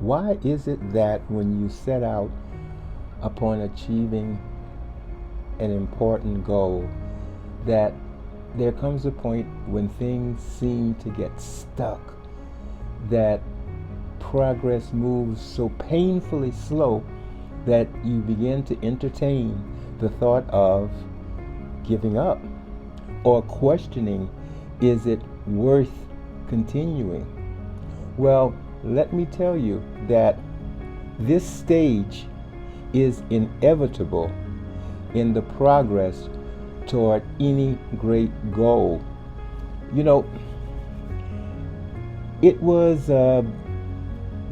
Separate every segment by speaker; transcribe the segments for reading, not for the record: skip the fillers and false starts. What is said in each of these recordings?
Speaker 1: Why is it that when you set out upon achieving an important goal, that there comes a point when things seem to get stuck, that progress moves so painfully slow that you begin to entertain the thought of giving up or questioning, is it worth continuing? Well, let me tell you that this stage is inevitable in the progress toward any great goal. You know, it was a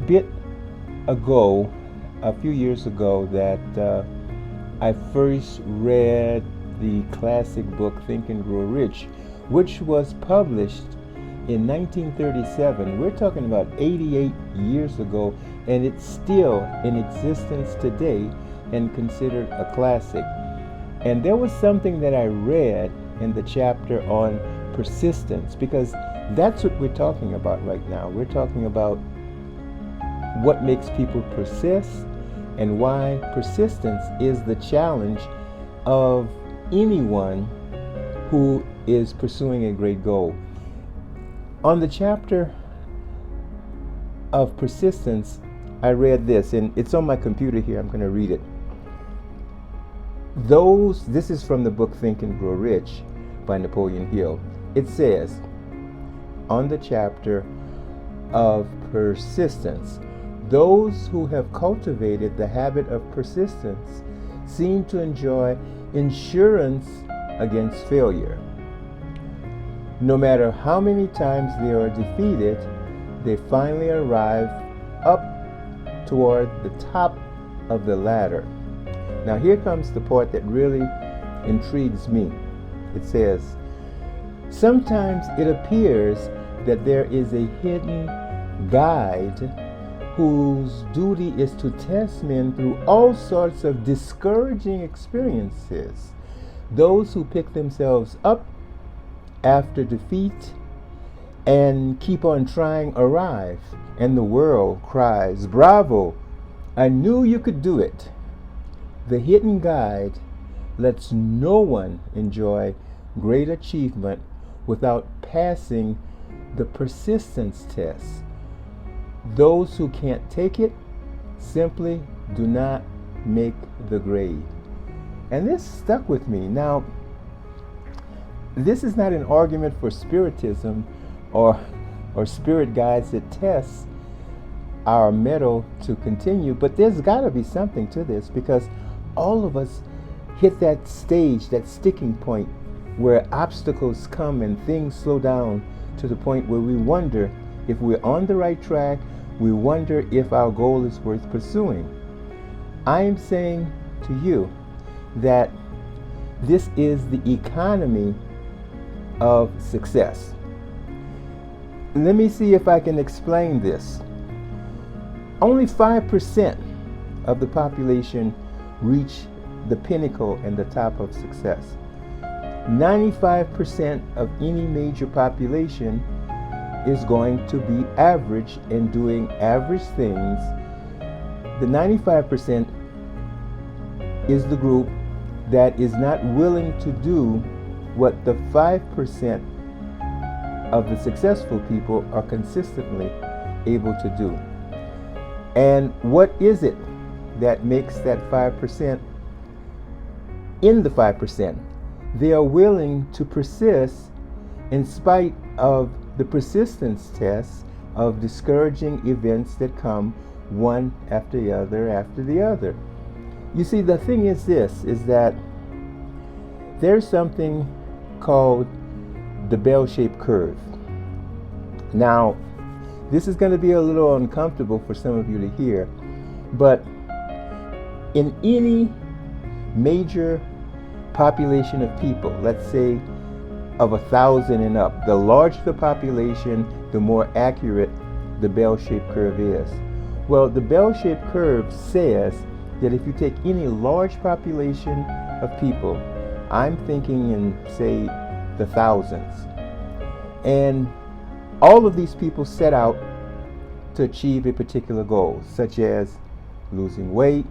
Speaker 1: bit ago, a few years ago, that I first read the classic book Think and Grow Rich, which was published in 1937. We're talking about 88 years ago, and it's still in existence today and considered a classic. And there was something that I read in the chapter on persistence, because that's what we're talking about right now. We're talking about what makes people persist and why persistence is the challenge of anyone who is pursuing a great goal. On the chapter of persistence, I read this, and it's on my computer here. I'm going to read it. This is from the book Think and Grow Rich by Napoleon Hill. It says, on the chapter of persistence, those who have cultivated the habit of persistence seem to enjoy insurance against failure. No matter how many times they are defeated, they finally arrive up toward the top of the ladder. Now here comes the part that really intrigues me. It says, sometimes it appears that there is a hidden guide whose duty is to test men through all sorts of discouraging experiences. Those who pick themselves up after defeat and keep on trying arrive, and the world cries, "Bravo! I knew you could do it." The hidden guide lets no one enjoy great achievement without passing the persistence test. Those who can't take it simply do not make the grade. And this stuck with me. Now, this is not an argument for spiritism or spirit guides that test our mettle to continue, but there's got to be something to this, because all of us hit that stage, that sticking point, where obstacles come and things slow down to the point where we wonder if we're on the right track. We wonder if our goal is worth pursuing. I am saying to you that this is the economy of success. Let me see if I can explain this. Only 5% of the population reach the pinnacle and the top of success. 95% of any major population is going to be average and doing average things. The 95% is the group that is not willing to do what the 5% of the successful people are consistently able to do. And what is it that makes that 5% in the 5%? They are willing to persist in spite of the persistence tests of discouraging events that come one after the other after the other. You see, the thing is this, is that there's something called the bell-shaped curve. Now, this is going to be a little uncomfortable for some of you to hear, but in any major population of people, let's say of 1,000 and up, the larger the population, the more accurate the bell-shaped curve is. Well, the bell-shaped curve says that if you take any large population of people, I'm thinking in, say, the thousands, and all of these people set out to achieve a particular goal, such as losing weight,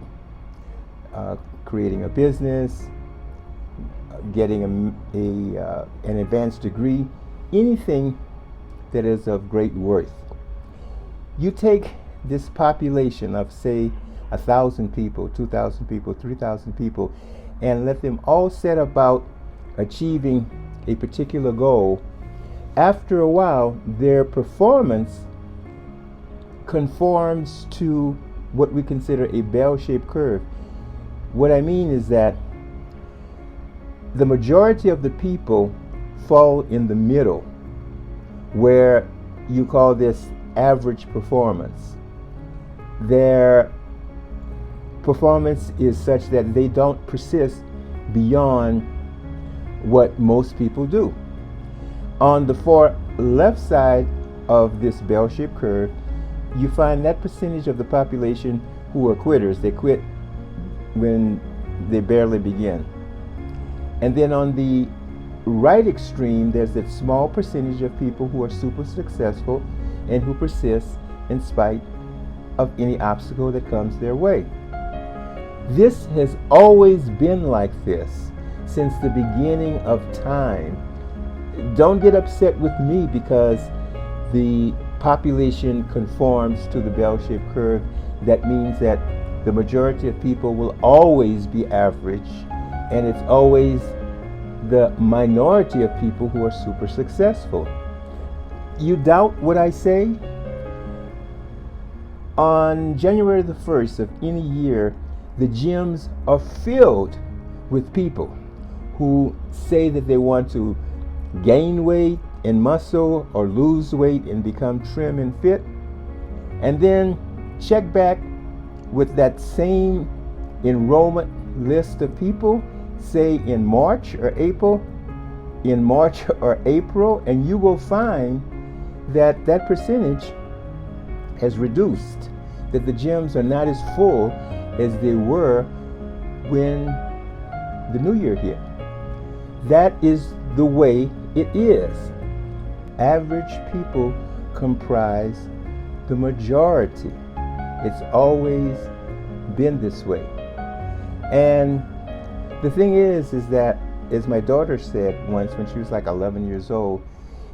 Speaker 1: creating a business, getting an advanced degree, anything that is of great worth. You take this population of, say, 1,000 people, 2,000 people, 3,000 people, and let them all set about achieving a particular goal. After a while, their performance conforms to what we consider a bell-shaped curve. What I mean is that the majority of the people fall in the middle, where you call this average performance. Their performance is such that they don't persist beyond what most people do. On the far left side of this bell-shaped curve, you find that percentage of the population who are quitters. They quit when they barely begin. And then on the right extreme, there's that small percentage of people who are super successful and who persist in spite of any obstacle that comes their way. This has always been like this since the beginning of time. Don't get upset with me because the population conforms to the bell-shaped curve. That means that the majority of people will always be average, and it's always the minority of people who are super successful. You doubt what I say? On January the 1st of any year, the gyms are filled with people who say that they want to gain weight and muscle or lose weight and become trim and fit, and then check back with that same enrollment list of people, say in March or April, and you will find that that percentage has reduced, that the gyms are not as full as they were when the new year hit. That is the way it is. Average people comprise the majority. It's always been this way. And the thing is that, as my daughter said once when she was like 11 years old,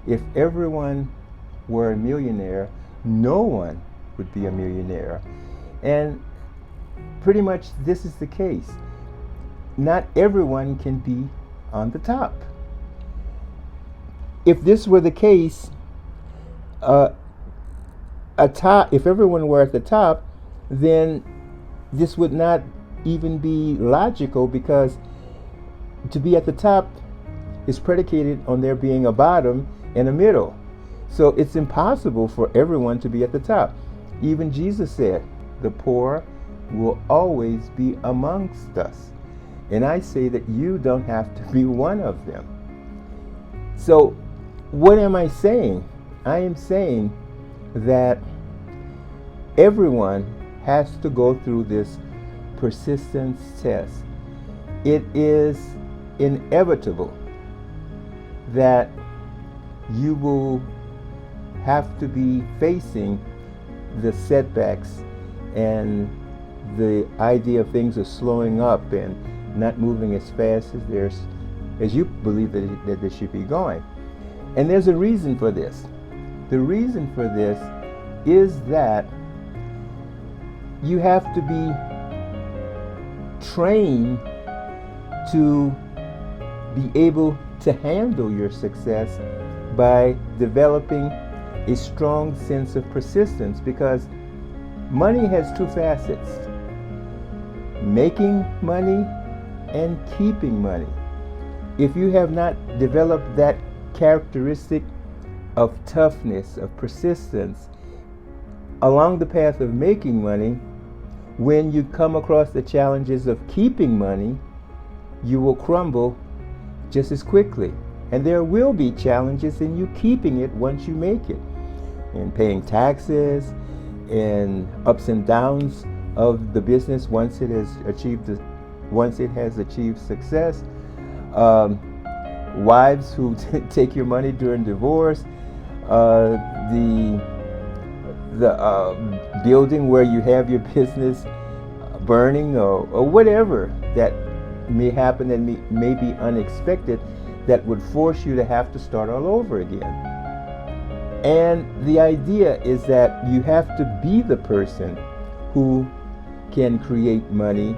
Speaker 1: if everyone were a millionaire, no one would be a millionaire. And pretty much this is the case. Not everyone can be on the top. If this were the case, if everyone were at the top, then this would not even be logical, because to be at the top is predicated on there being a bottom and a middle. So it's impossible for everyone to be at the top. Even Jesus said, the poor will always be amongst us. And I say that you don't have to be one of them. So what am I saying? I am saying that everyone has to go through this persistence test. It is inevitable that you will have to be facing the setbacks and the idea of things are slowing up and not moving as fast as you believe that they should be going. And there's a reason for this. The reason for this is that you have to be trained to be able to handle your success by developing a strong sense of persistence, because money has two facets: making money and keeping money. If you have not developed that characteristic of toughness, of persistence along the path of making money, when you come across the challenges of keeping money, you will crumble just as quickly. And there will be challenges in you keeping it once you make it, in paying taxes, in ups and downs of the business once it has achieved success. Wives who take your money during divorce, the the building where you have your business burning, or whatever that may happen and may be unexpected, that would force you to have to start all over again. And the idea is that you have to be the person who can create money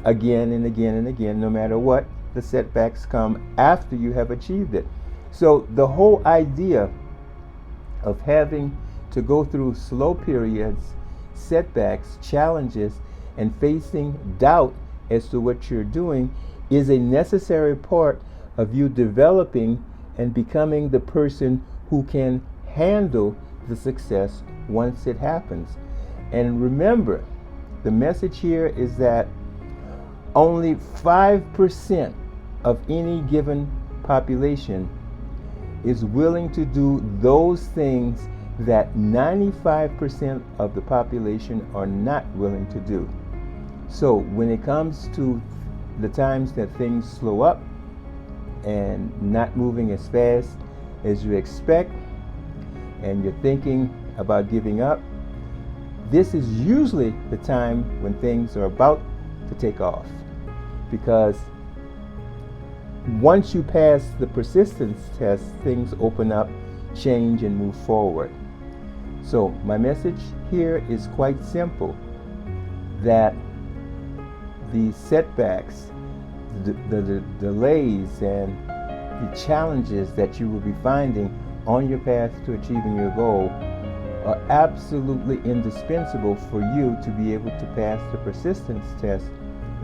Speaker 1: again and again and again, no matter what the setbacks come after you have achieved it. So the whole idea of having to go through slow periods, setbacks, challenges, and facing doubt as to what you're doing is a necessary part of you developing and becoming the person who can handle the success once it happens. And remember, the message here is that only 5% of any given population is willing to do those things that 95% of the population are not willing to do. So when it comes to the times that things slow up and not moving as fast as you expect, and you're thinking about giving up, this is usually the time when things are about to take off. Because once you pass the persistence test, things open up, change, and move forward. So my message here is quite simple, that the setbacks, the delays, and the challenges that you will be finding on your path to achieving your goal are absolutely indispensable for you to be able to pass the persistence test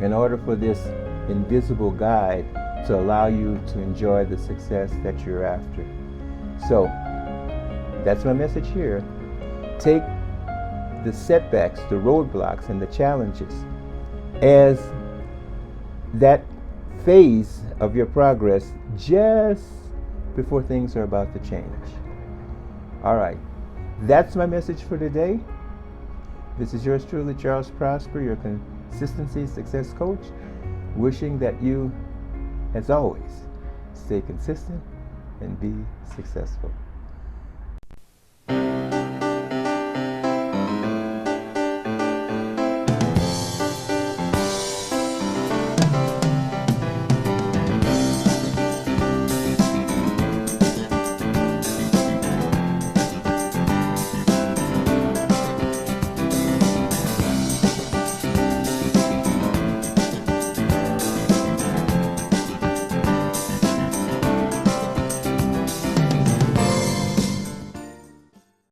Speaker 1: in order for this invisible guide to allow you to enjoy the success that you're after. So that's my message here. Take the setbacks, the roadblocks, and the challenges as that phase of your progress just before things are about to change. All right, that's my message for today. This is yours truly, Charles Prosper, your consistency success coach, wishing that you, as always, stay consistent and be successful.